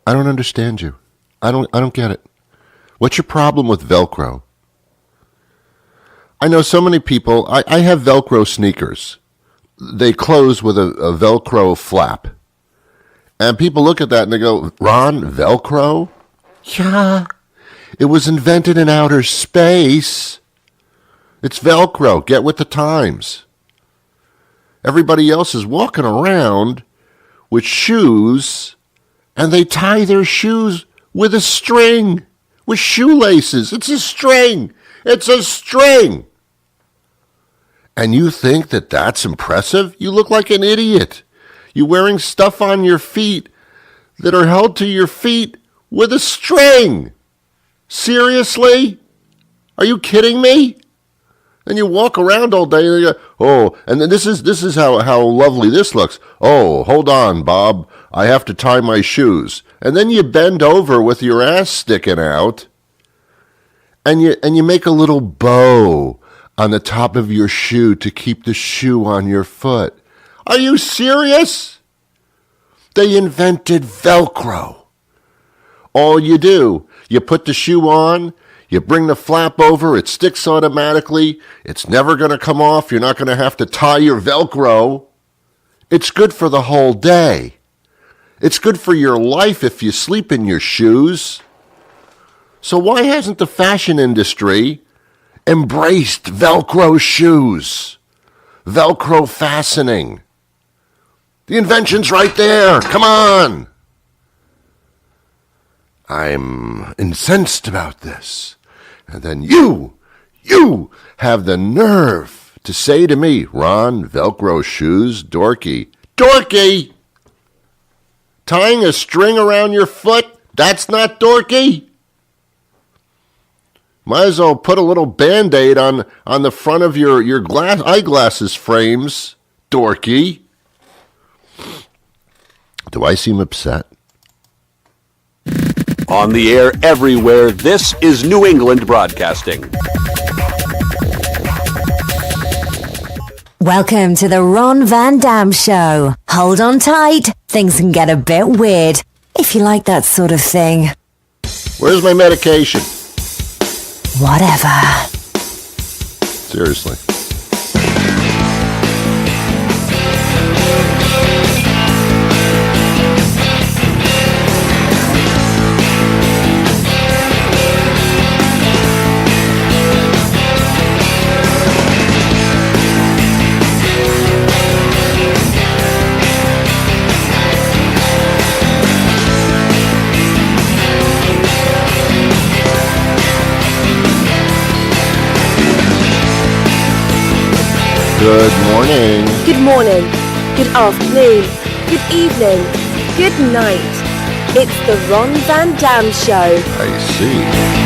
I don't understand you. I don't get it. What's your problem with Velcro? I know so many people. I have Velcro sneakers. They close with a Velcro flap. And people look at that and they go, Ron, Velcro? Yeah. It was invented in outer space. It's Velcro. Get with the times. Everybody else is walking around with shoes, and they tie their shoes with a string, with shoelaces. It's a string. It's a string. And you think that that's impressive? You look like an idiot. You're wearing stuff on your feet that are held to your feet with a string. Seriously? Are you kidding me? And you walk around all day and you go, oh, and then this is how lovely this looks. Oh, hold on, Bob. I have to tie my shoes. And then you bend over with your ass sticking out and you make a little bow on the top of your shoe to keep the shoe on your foot. Are you serious? They invented Velcro. All you do, you put the shoe on, you bring the flap over, it sticks automatically. It's never going to come off. You're not going to have to tie your Velcro. It's good for the whole day. It's good for your life if you sleep in your shoes. So why hasn't the fashion industry embraced Velcro shoes? Velcro fastening. The invention's right there. Come on. I'm incensed about this. And then you have the nerve to say to me, Ron, Velcro shoes, dorky. Dorky! Tying a string around your foot, that's not dorky? Might as well put a little Band-Aid on the front of your eyeglasses frames, dorky. Do I seem upset? On the air everywhere, this is New England Broadcasting. Welcome to the Ron Van Dam Show. Hold on tight. Things can get a bit weird, if you like that sort of thing. Where's my medication? Whatever. Seriously. Good morning. Good morning. Good afternoon. Good evening. Good night. It's the Ron Van Dam Show. I see.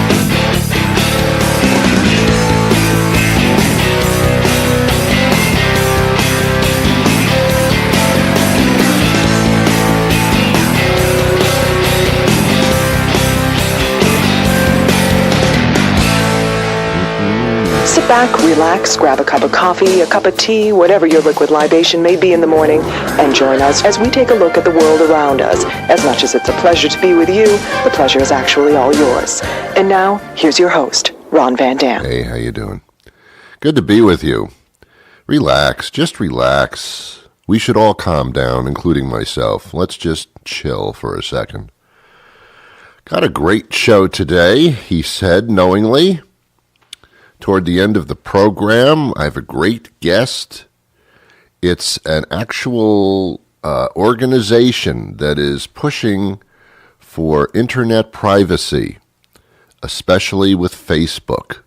Sit back, relax, grab a cup of coffee, a cup of tea, whatever your liquid libation may be in the morning, and join us as we take a look at the world around us. As much as it's a pleasure to be with you, the pleasure is actually all yours. And now, here's your host, Ron Van Dam. Hey, how you doing? Good to be with you. Relax, just relax. We should all calm down, including myself. Let's just chill for a second. Got a great show today, he said knowingly. Toward the end of the program, I have a great guest. It's an actual organization that is pushing for internet privacy, especially with Facebook.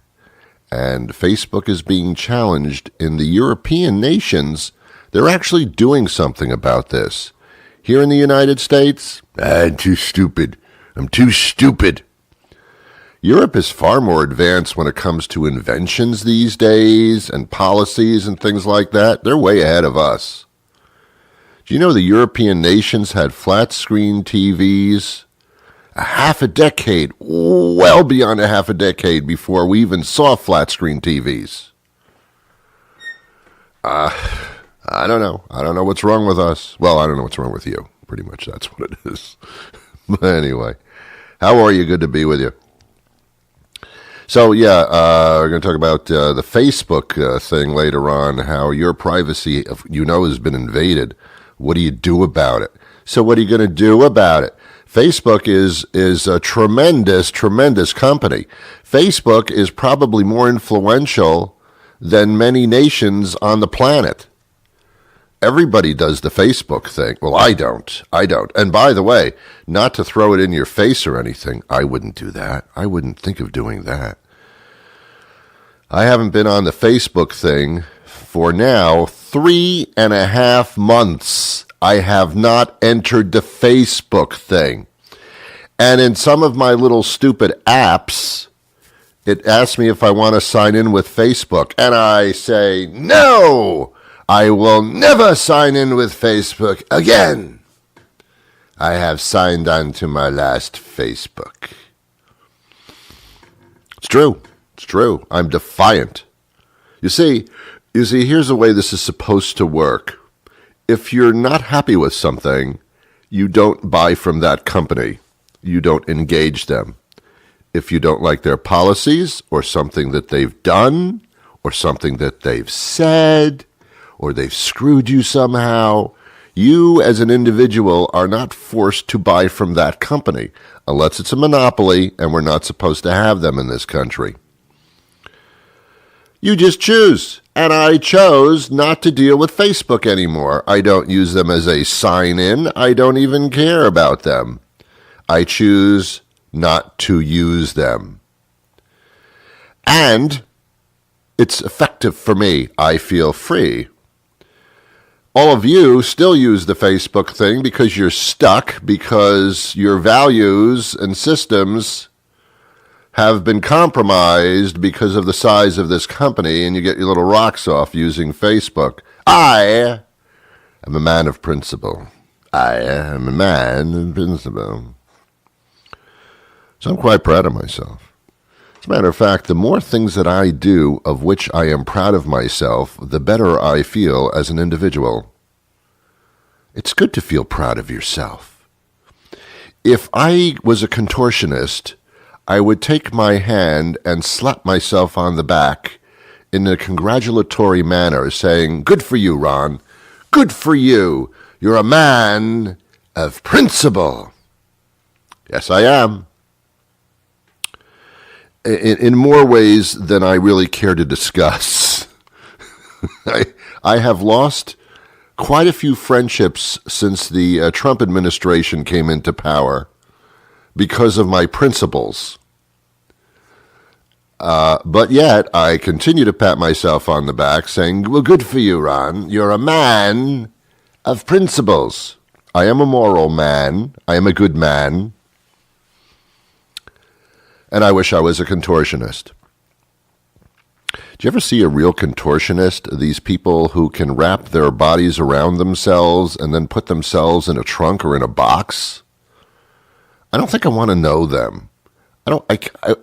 And Facebook is being challenged in the European nations. They're actually doing something about this. Here in the United States, I'm too stupid. I'm too stupid. Europe is far more advanced when it comes to inventions these days and policies and things like that. They're way ahead of us. Do you know the European nations had flat-screen TVs a half a decade, well beyond a half a decade before we even saw flat-screen TVs? I don't know. I don't know what's wrong with us. Well, I don't know what's wrong with you. Pretty much that's what it is. But anyway, how are you? Good to be with you. So, yeah, we're going to talk about the Facebook thing later on, how your privacy, has been invaded. What do you do about it? So what are you going to do about it? Facebook is a tremendous, tremendous company. Facebook is probably more influential than many nations on the planet. Everybody does the Facebook thing. Well, I don't. And by the way, not to throw it in your face or anything, I wouldn't do that. I wouldn't think of doing that. I haven't been on the Facebook thing for now 3.5 months. I have not entered the Facebook thing. And in some of my little stupid apps, it asks me if I want to sign in with Facebook. And I say, no, I will never sign in with Facebook again. I have signed on to my last Facebook. It's true. It's true. I'm defiant. You see, here's the way this is supposed to work. If you're not happy with something, you don't buy from that company. You don't engage them. If you don't like their policies or something that they've done or something that they've said or they've screwed you somehow, you as an individual are not forced to buy from that company unless it's a monopoly and we're not supposed to have them in this country. You just choose. And I chose not to deal with Facebook anymore. I don't use them as a sign-in. I don't even care about them. I choose not to use them. And it's effective for me. I feel free. All of you still use the Facebook thing because you're stuck, because your values and systems have been compromised because of the size of this company, and you get your little rocks off using Facebook. I am a man of principle. I am a man of principle. So I'm quite proud of myself. As a matter of fact, the more things that I do of which I am proud of myself, the better I feel as an individual. It's good to feel proud of yourself. If I was a contortionist, I would take my hand and slap myself on the back in a congratulatory manner, saying, good for you, Ron. Good for you. You're a man of principle. Yes, I am. In more ways than I really care to discuss. I have lost quite a few friendships since the Trump administration came into power because of my principles. But yet, I continue to pat myself on the back, saying, well, good for you, Ron. You're a man of principles. I am a moral man. I am a good man. And I wish I was a contortionist. Do you ever see a real contortionist? These people who can wrap their bodies around themselves and then put themselves in a trunk or in a box? I don't think I want to know them.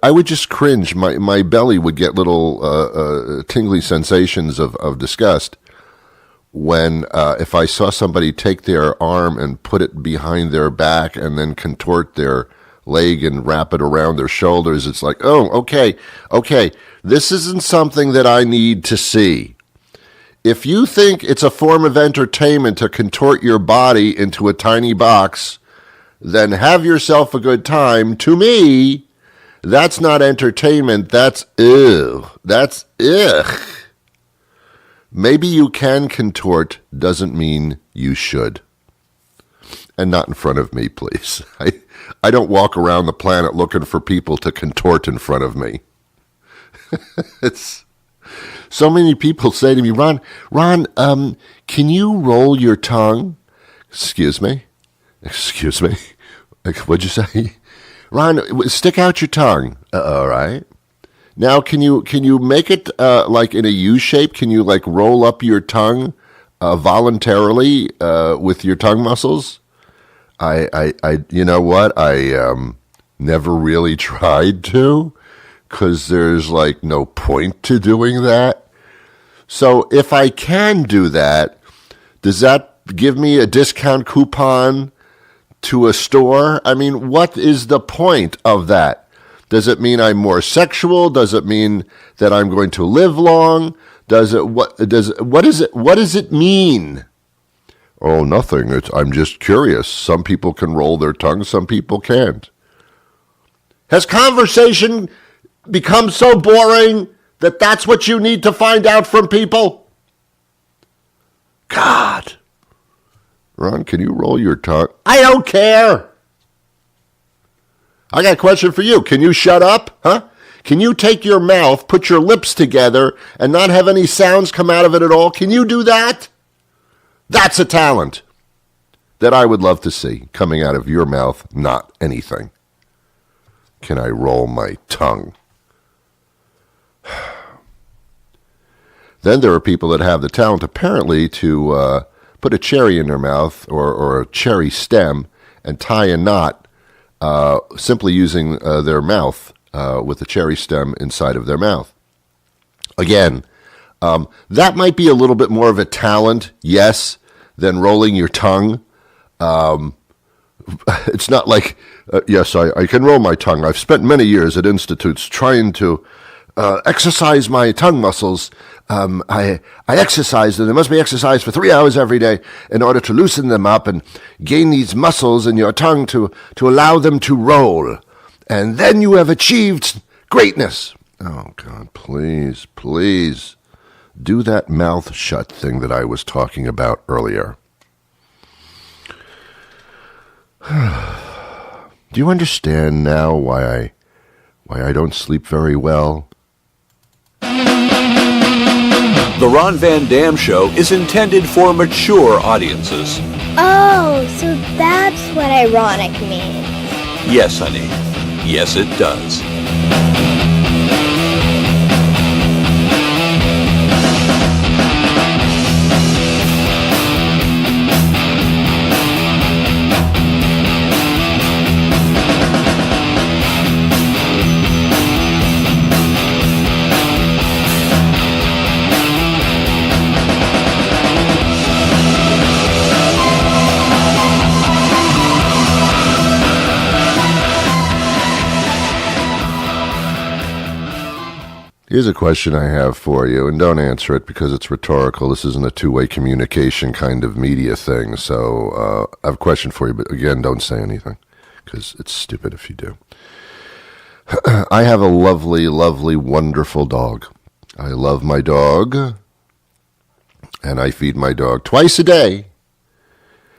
I would just cringe. My belly would get little tingly sensations of disgust when if I saw somebody take their arm and put it behind their back and then contort their leg and wrap it around their shoulders. It's like, oh, okay, this isn't something that I need to see. If you think it's a form of entertainment to contort your body into a tiny box, then have yourself a good time. To me, that's not entertainment. That's ew. That's ugh. Maybe you can contort, doesn't mean you should. And not in front of me, please. I don't walk around the planet looking for people to contort in front of me. It's so many people say to me, Ron, can you roll your tongue? Excuse me? What'd you say? Ron, stick out your tongue. All right. Now, can you make it like in a U shape? Can you like roll up your tongue voluntarily with your tongue muscles? You know what? I never really tried to, because there's like no point to doing that. So if I can do that, does that give me a discount coupon to a store? I mean, what is the point of that? Does it mean I'm more sexual? Does it mean that I'm going to live long? What does it mean? Oh, nothing. I'm just curious. Some people can roll their tongue, some people can't. Has conversation become so boring that that's what you need to find out from people? God. Ron, can you roll your tongue? I don't care. I got a question for you. Can you shut up? Huh? Can you take your mouth, put your lips together, and not have any sounds come out of it at all? Can you do that? That's a talent that I would love to see coming out of your mouth, not anything. Can I roll my tongue? Then there are people that have the talent, apparently, to put a cherry in their mouth or a cherry stem and tie a knot simply using their mouth with a cherry stem inside of their mouth. Again, that might be a little bit more of a talent, yes, than rolling your tongue. It's not like, yes, I can roll my tongue. I've spent many years at institutes trying to exercise my tongue muscles. I exercise, and there must be exercise for 3 hours every day in order to loosen them up and gain these muscles in your tongue to allow them to roll. And then you have achieved greatness. Oh, God, please, please do that mouth shut thing that I was talking about earlier. Do you understand now why I don't sleep very well? The Ron Van Dam Show is intended for mature audiences. Oh, so that's what ironic means. Yes, honey. Yes, it does. Here's a question I have for you, and don't answer it because it's rhetorical. This isn't a two-way communication kind of media thing, so I have a question for you, but again, don't say anything because it's stupid if you do. I have a lovely, lovely, wonderful dog. I love my dog, and I feed my dog twice a day.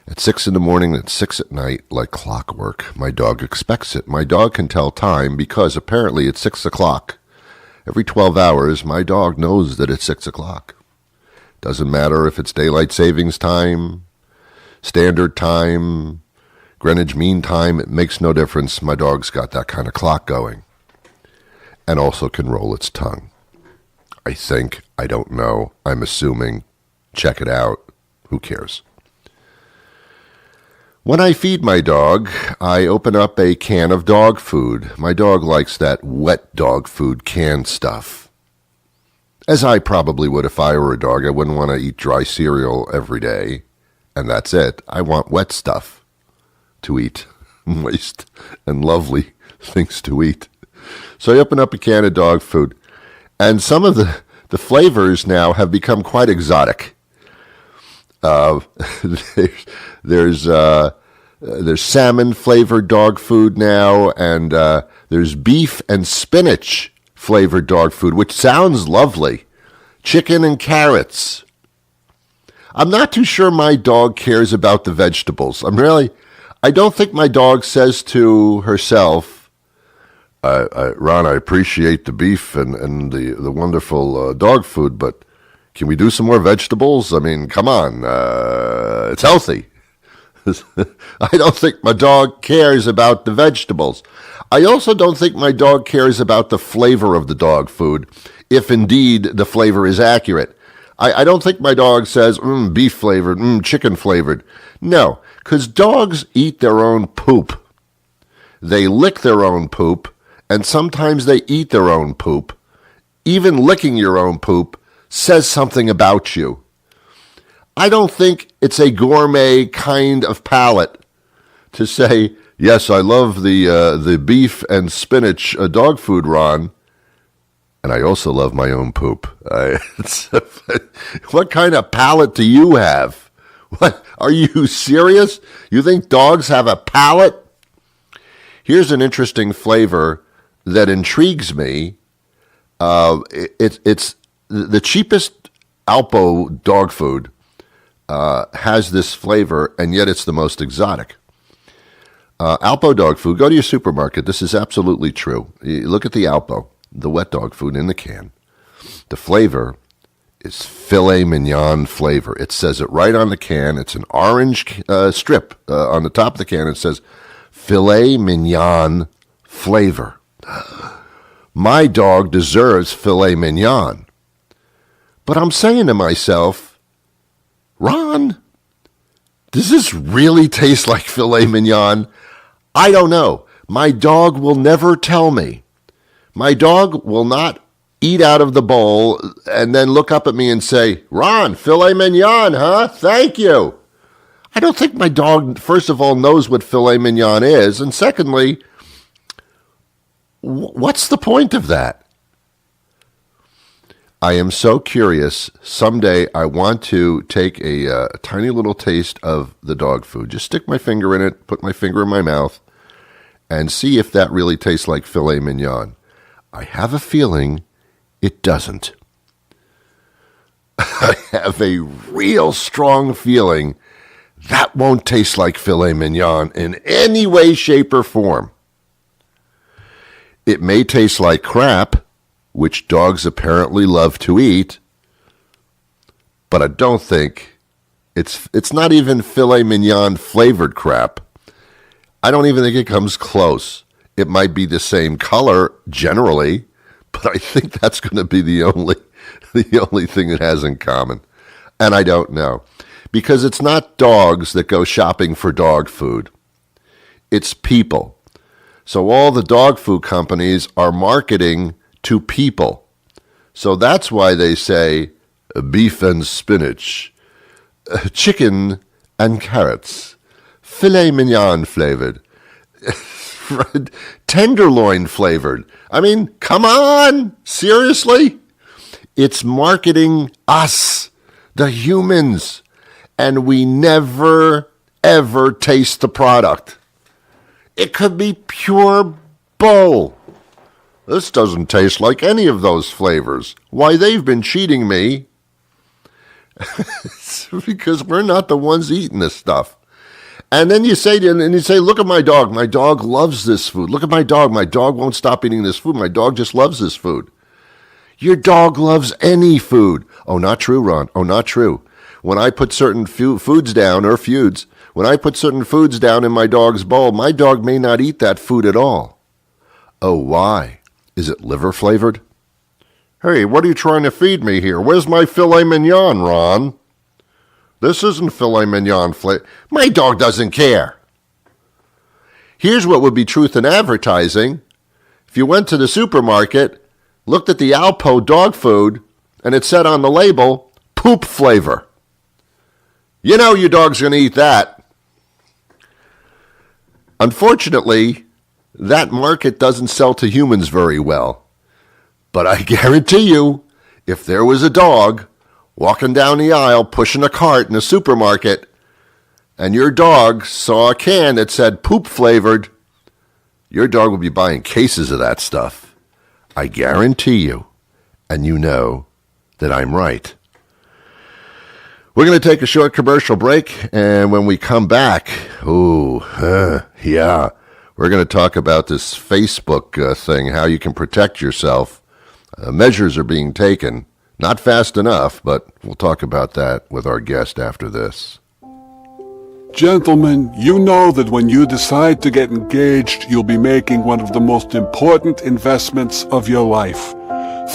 At 6 in the morning and at 6 at night, like clockwork. My dog expects it. My dog can tell time because apparently it's 6 o'clock. Every 12 hours, my dog knows that it's 6 o'clock. Doesn't matter if it's daylight savings time, standard time, Greenwich Mean Time. It makes no difference. My dog's got that kind of clock going. And also can roll its tongue. I think. I don't know. I'm assuming. Check it out. Who cares? When I feed my dog, I open up a can of dog food. My dog likes that wet dog food canned stuff. As I probably would if I were a dog. I wouldn't want to eat dry cereal every day. And that's it. I want wet stuff to eat. Moist and lovely things to eat. So I open up a can of dog food. And some of the flavors now have become quite exotic. There's salmon flavored dog food now, and there's beef and spinach flavored dog food, which sounds lovely. Chicken and carrots. I'm not too sure my dog cares about the vegetables. I don't think my dog says to herself, Ron, I appreciate the beef and the wonderful dog food, but can we do some more vegetables? I mean, come on, it's healthy. I don't think my dog cares about the vegetables. I also don't think my dog cares about the flavor of the dog food, if indeed the flavor is accurate. I don't think my dog says, beef flavored, chicken flavored. No, because dogs eat their own poop. They lick their own poop, and sometimes they eat their own poop. Even licking your own poop says something about you. I don't think it's a gourmet kind of palate to say, yes, I love the beef and spinach dog food, Ron, and I also love my own poop. What kind of palate do you have? What, are you serious? You think dogs have a palate? Here's an interesting flavor that intrigues me. It's the cheapest Alpo dog food has this flavor, and yet it's the most exotic. Alpo dog food, go to your supermarket. This is absolutely true. You look at the Alpo, the wet dog food in the can. The flavor is filet mignon flavor. It says it right on the can. It's an orange strip on the top of the can. It says filet mignon flavor. My dog deserves filet mignon. But I'm saying to myself, Ron, does this really taste like filet mignon? I don't know. My dog will never tell me. My dog will not eat out of the bowl and then look up at me and say, Ron, filet mignon, huh? Thank you. I don't think my dog, first of all, knows what filet mignon is. And secondly, what's the point of that? I am so curious. Someday I want to take a tiny little taste of the dog food. Just stick my finger in it, put my finger in my mouth, and see if that really tastes like filet mignon. I have a feeling it doesn't. I have a real strong feeling that won't taste like filet mignon in any way, shape, or form. It may taste like crap, which dogs apparently love to eat, but I don't think it's not even filet mignon flavored crap. I don't even think it comes close. It might be the same color generally, but I think that's going to be the only thing it has in common. And I don't know. Because it's not dogs that go shopping for dog food. It's people. So all the dog food companies are marketing to people. So that's why they say beef and spinach, chicken and carrots, filet mignon flavored, tenderloin flavored. I mean, come on, seriously? It's marketing us, the humans, and we never, ever taste the product. It could be pure bull. This doesn't taste like any of those flavors. Why, they've been cheating me. Because we're not the ones eating this stuff. And then you say, look at my dog. My dog loves this food. Look at my dog. My dog won't stop eating this food. My dog just loves this food. Your dog loves any food. Oh, not true, Ron. Oh, not true. When I put certain foods down, when I put certain foods down in my dog's bowl, my dog may not eat that food at all. Oh, why? Is it liver flavored? Hey, what are you trying to feed me here? Where's my filet mignon, Ron? This isn't filet mignon flavor. My dog doesn't care. Here's what would be truth in advertising. If you went to the supermarket, looked at the Alpo dog food, and it said on the label, poop flavor. You know your dog's going to eat that. Unfortunately, that market doesn't sell to humans very well. But I guarantee you, if there was a dog walking down the aisle pushing a cart in a supermarket, and your dog saw a can that said poop flavored, your dog would be buying cases of that stuff. I guarantee you, and you know that I'm right. We're going to take a short commercial break, and when we come back, we're going to talk about this Facebook thing, how you can protect yourself. Measures are being taken. Not fast enough, but we'll talk about that with our guest after this. Gentlemen, you know that when you decide to get engaged, you'll be making one of the most important investments of your life.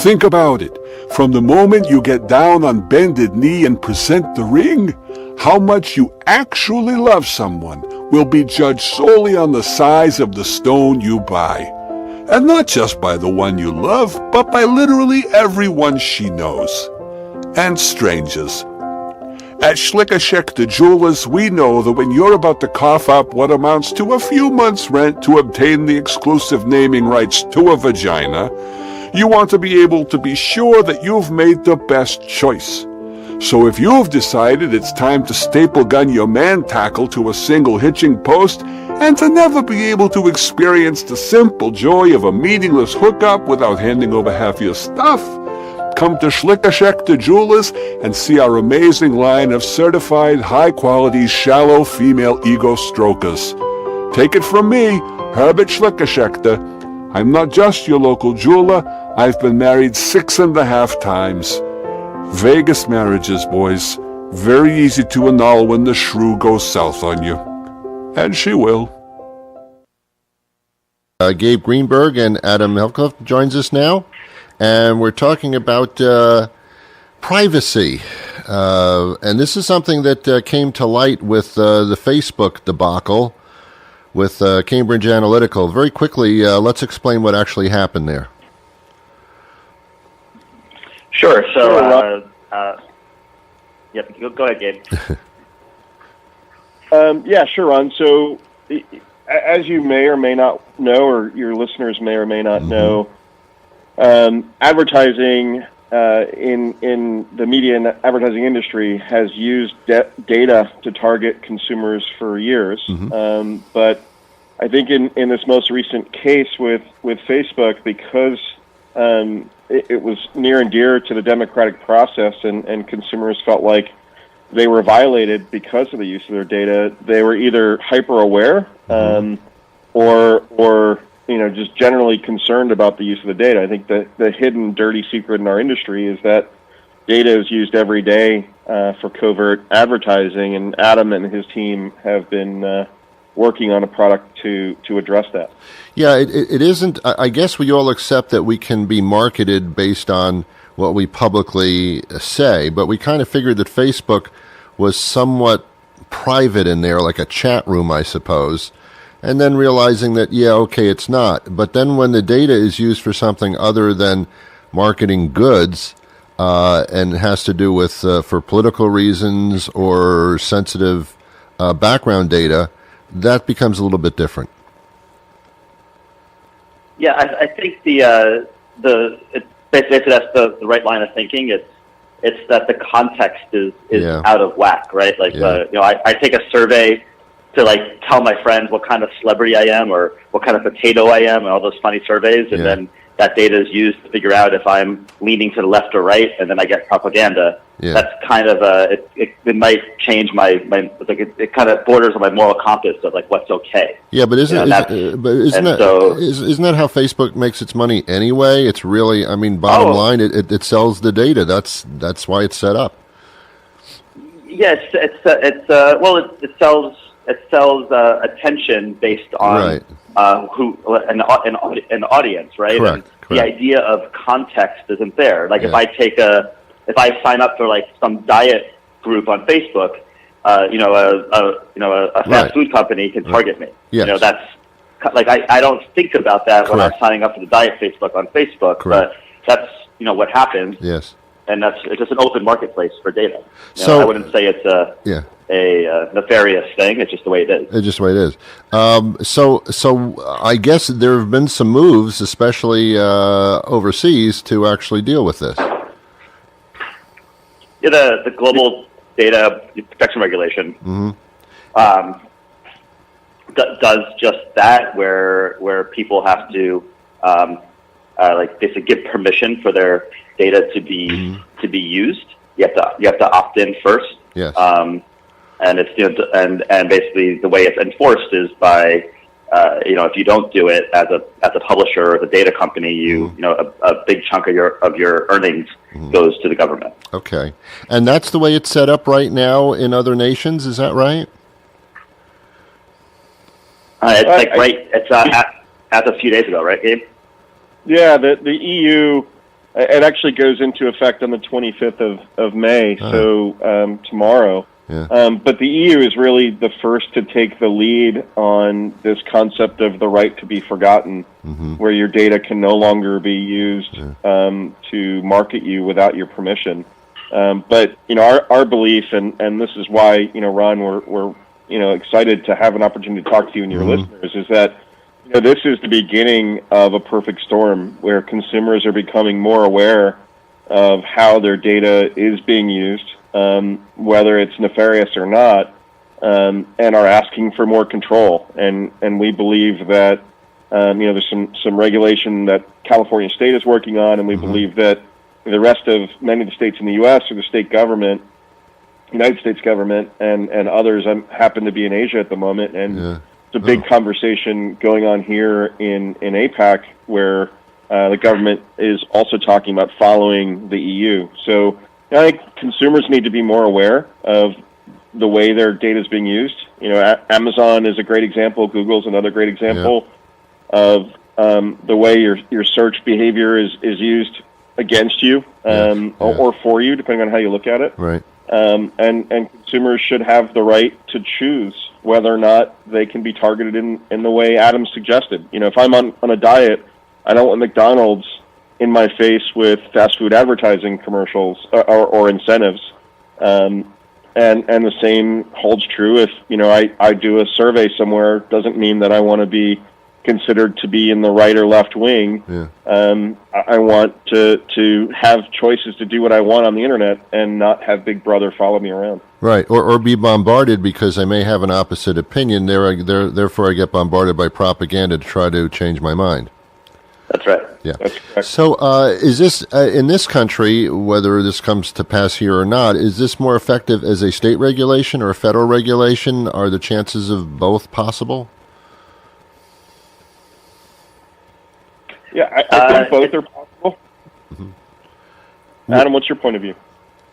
Think about it. From the moment you get down on bended knee and present the ring, how much you actually love someone will be judged solely on the size of the stone you buy. And not just by the one you love, but by literally everyone she knows. And strangers. At Schlickerschechter Jewelers, we know that when you're about to cough up what amounts to a few months' rent to obtain the exclusive naming rights to a vagina, you want to be able to be sure that you've made the best choice. So if you've decided it's time to staple gun your man tackle to a single hitching post and to never be able to experience the simple joy of a meaningless hookup without handing over half your stuff, come to Schlickerschechter Jewelers and see our amazing line of certified high-quality shallow female ego strokers. Take it from me, Herbert Schlickerschechter. I'm not just your local jeweler. I've been married 6.5 times. Vegas marriages, boys. Very easy to annul when the shrew goes south on you. And she will. Gabe Greenberg and Adam Helfkopf joins us now, and we're talking about privacy. And this is something that came to light with the Facebook debacle with Cambridge Analytica. Very quickly, let's explain what actually happened there. Sure. So, yep. Go ahead, Gabe. Yeah, sure, Ron. So, as you may or may not know, or your listeners may or may not know, advertising in the media and advertising industry has used data to target consumers for years. But I think in this most recent case with Facebook, because it was near and dear to the democratic process, and consumers felt like they were violated because of the use of their data, they were either hyper aware or just generally concerned about the use of the data. I think the hidden dirty secret in our industry is that data is used every day for covert advertising, and Adam and his team have been working on a product to address that. Yeah, it isn't. I guess we all accept that we can be marketed based on what we publicly say, but we kind of figured that Facebook was somewhat private in there, like a chat room, I suppose, and then realizing that, yeah, okay, it's not. But then when the data is used for something other than marketing goods and has to do with for political reasons or sensitive background data, that becomes a little bit different. Yeah, I think basically that's the right line of thinking. It's that the context is out of whack, right? Like I take a survey to tell my friends what kind of celebrity I am or what kind of potato I am, and all those funny surveys, and then that data is used to figure out if I'm leaning to the left or right, and then I get propaganda. That's kind of it might change my it kind of borders on my moral compass of what's okay. Yeah, but isn't that how Facebook makes its money anyway? It's really, bottom line, it sells the data. That's why it's set up. Yeah, it sells attention based on who an audience, right? Correct. The idea of context isn't there. If I sign up for some diet group on Facebook, a fast food company can target me. Yes. That's I don't think about that when I'm signing up for the diet Facebook on Facebook. Correct. But that's what happens. Yes. And it's just an open marketplace for data. So I wouldn't say it's a nefarious thing. It's just the way it is. It's just the way it is. So I guess there have been some moves, especially overseas, to actually deal with this. Yeah, the global data protection regulation does just that, where people have to basically give permission for their data to be used. You have to opt in first. Yes. And it's and basically the way it's enforced is by if you don't do it as a publisher or as a data company, a big chunk of your earnings goes to the government. Okay, and that's the way it's set up right now in other nations. Is that right? It's as a few days ago, right, Gabe? Yeah, the EU. It actually goes into effect on the 25th of May, so tomorrow. Yeah. But the EU is really the first to take the lead on this concept of the right to be forgotten, where your data can no longer be used to market you without your permission. But our belief, and this is why Ron, we're excited to have an opportunity to talk to you and your listeners, is that this is the beginning of a perfect storm where consumers are becoming more aware of how their data is being used, whether it's nefarious or not, and are asking for more control. And we believe that there's some regulation that California State is working on, and we believe that the rest of many of the states in the U.S. or the state government, United States government, and others happen to be in Asia at the moment, and it's a big conversation going on here in APAC where the government is also talking about following the EU. So I think consumers need to be more aware of the way their data is being used. Amazon is a great example. Google's another great example of the way your search behavior is used against you or for you, depending on how you look at it. Right. And consumers should have the right to choose whether or not they can be targeted in the way Adam suggested. If I'm on a diet, I don't want McDonald's in my face with fast food advertising commercials or incentives. And the same holds true if, I do a survey somewhere. Doesn't mean that I want to be considered to be in the right or left wing. I want to have choices to do what I want on the internet and not have Big Brother follow me around. Right, or be bombarded because I may have an opposite opinion. Therefore, I get bombarded by propaganda to try to change my mind. That's right. Yeah. That's correct. So, is this in this country, whether this comes to pass here or not, is this more effective as a state regulation or a federal regulation? Are the chances of both possible? Yeah, I think both are possible. Adam, what's your point of view?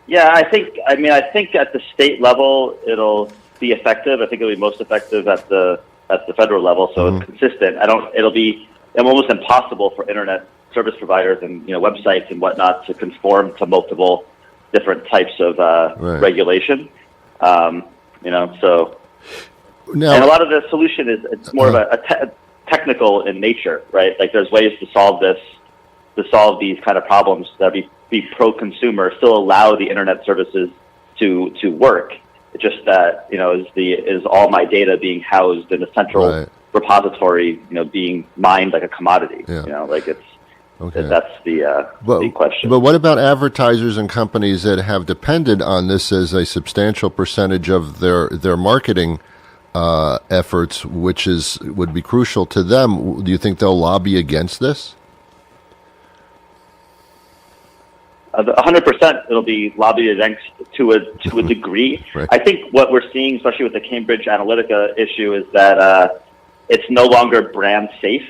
Yeah, I think at the state level it'll be effective. I think it'll be most effective at the federal level, so it's consistent. It'll be almost impossible for internet service providers and websites and whatnot to conform to multiple different types of regulation. So now, and a lot of the solution is it's more of a technical in nature, right? Like there's ways to solve these kind of problems that be pro-consumer, still allow the internet services to work. It's just that is all my data being housed in a central repository, being mined like a commodity. That's the question. But what about advertisers and companies that have depended on this as a substantial percentage of their marketing efforts, which would be crucial to them? Do you think they'll lobby against this? 100%, it'll be lobbied against to a degree. Right. I think what we're seeing, especially with the Cambridge Analytica issue, is that it's no longer brand safe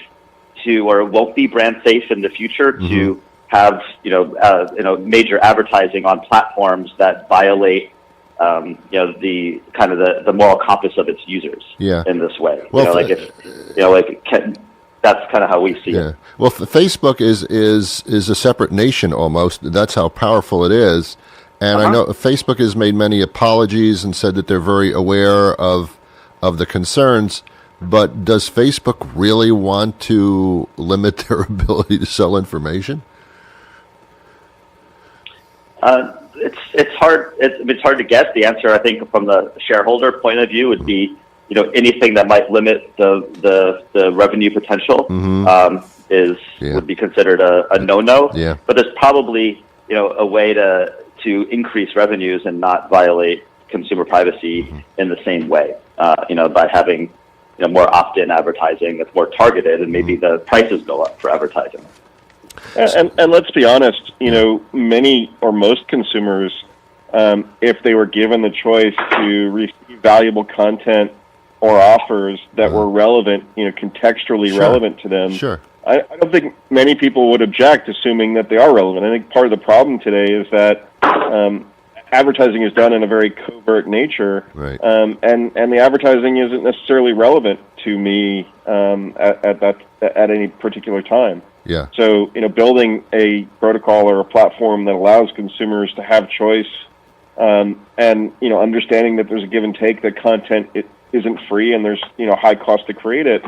or won't be brand safe in the future to have major advertising on platforms that violate the kind of the moral compass of its users in this way. Well, that's kind of how we see it. Well, Facebook is a separate nation almost. That's how powerful it is. And I know Facebook has made many apologies and said that they're very aware of the concerns. But does Facebook really want to limit their ability to sell information? It's hard. It's hard to guess. The answer, I think, from the shareholder point of view, would be anything that might limit the revenue potential would be considered a no-no. Yeah. But there's probably a way to increase revenues and not violate consumer privacy in the same way. By having more opt-in advertising that's more targeted, and maybe the prices go up for advertising. And let's be honest, many or most consumers, if they were given the choice to receive valuable content or offers that were relevant, contextually relevant to them, I don't think many people would object, assuming that they are relevant. I think part of the problem today is that advertising is done in a very covert nature, and the advertising isn't necessarily relevant to me at any particular time. Yeah. So, building a protocol or a platform that allows consumers to have choice, and understanding that there's a give and take, that content isn't free and there's high cost to create it.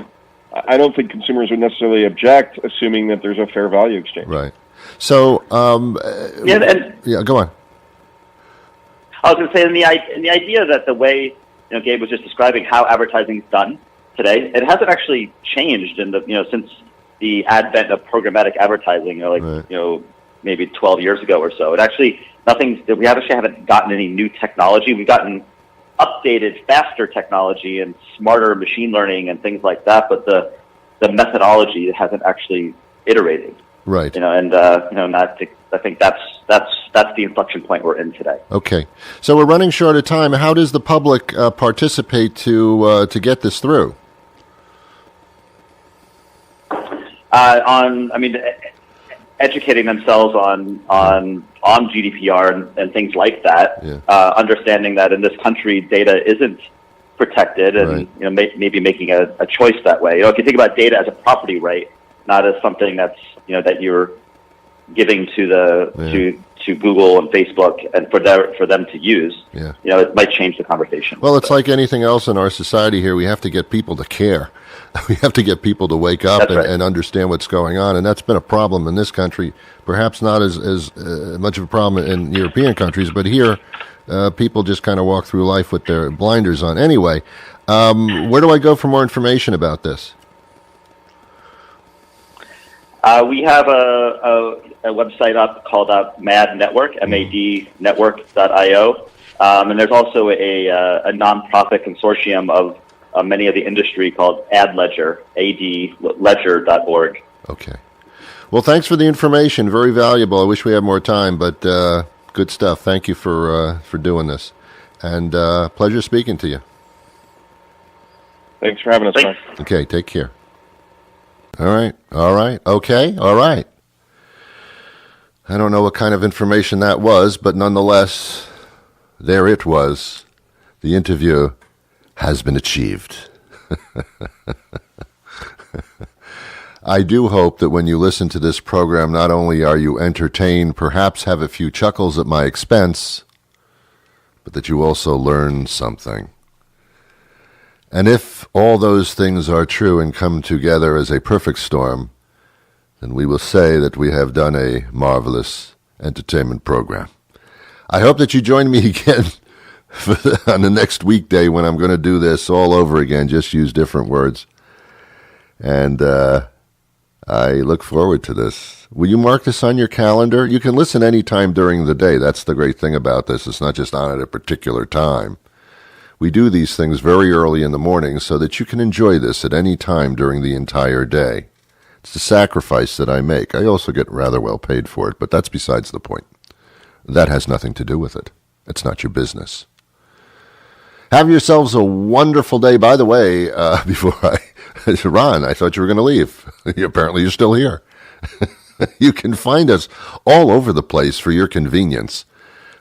I don't think consumers would necessarily object, assuming that there's a fair value exchange. Right. So, go on. I was going to say, in the idea that the way Gabe was just describing how advertising is done today, it hasn't actually changed in the since the advent of programmatic advertising. Maybe 12 years ago or so. We actually haven't gotten any new technology. We've gotten updated, faster technology and smarter machine learning and things like that, but the methodology hasn't actually iterated. Right. I think that's the inflection point we're in today. Okay. So we're running short of time. How does the public participate to get this through? Educating themselves on GDPR and things like that. Yeah. Understanding that in this country, data isn't protected, and right. Maybe making a choice that way. If you think about data as a property right, not as something that's that you're giving to Google and Facebook and for them to use. Yeah. It might change the conversation. Well, it's like anything else in our society here. We have to get people to care. We have to get people to wake up and understand what's going on, and that's been a problem in this country. Perhaps not as much of a problem in European countries, but here people just kind of walk through life with their blinders on. Anyway, where do I go for more information about this? We have a website up called MAD Network, MAD Network.io, and there's also a nonprofit consortium of many of the industry called AdLedger, adledger.org. Okay. Well, thanks for the information. Very valuable. I wish we had more time, but good stuff. Thank you for doing this. And pleasure speaking to you. Thanks for having us, Mike. Okay, take care. All right. Okay, all right. I don't know what kind of information that was, but nonetheless, there it was. The interview has been achieved. I do hope that when you listen to this program, not only are you entertained, perhaps have a few chuckles at my expense, but that you also learn something. And if all those things are true and come together as a perfect storm, then we will say that we have done a marvelous entertainment program. I hope that you join me again on the next weekday when I'm going to do this all over again, just use different words. And I look forward to this. Will you mark this on your calendar? You can listen anytime during the day. That's the great thing about this. It's not just on at a particular time. We do these things very early in the morning so that you can enjoy this at any time during the entire day. It's a sacrifice that I make. I also get rather well paid for it, but that's besides the point. That has nothing to do with it. It's not your business. Have yourselves a wonderful day. By the way, before Ron, I thought you were going to leave. Apparently you're still here. You can find us all over the place for your convenience.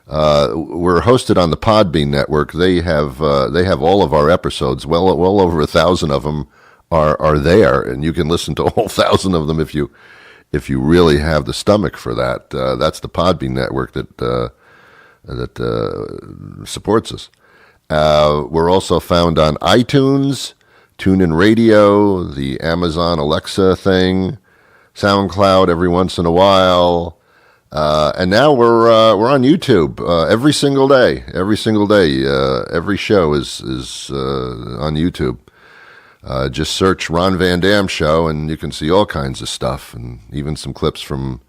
We're hosted on the Podbean network. They have all of our episodes. Well over 1,000 of them are there, and you can listen to all 1,000 of them if you really have the stomach for that. That's the Podbean network that supports us. We're also found on iTunes, TuneIn Radio, the Amazon Alexa thing, SoundCloud every once in a while. And now we're on YouTube every single day. Every show is on YouTube. Just search Ron Van Dam Show, and you can see all kinds of stuff, and even some clips from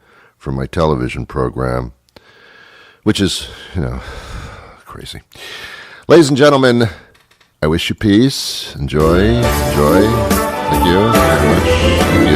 my television program, which is crazy. Ladies and gentlemen, I wish you peace. Enjoy. Thank you very much. Thank you.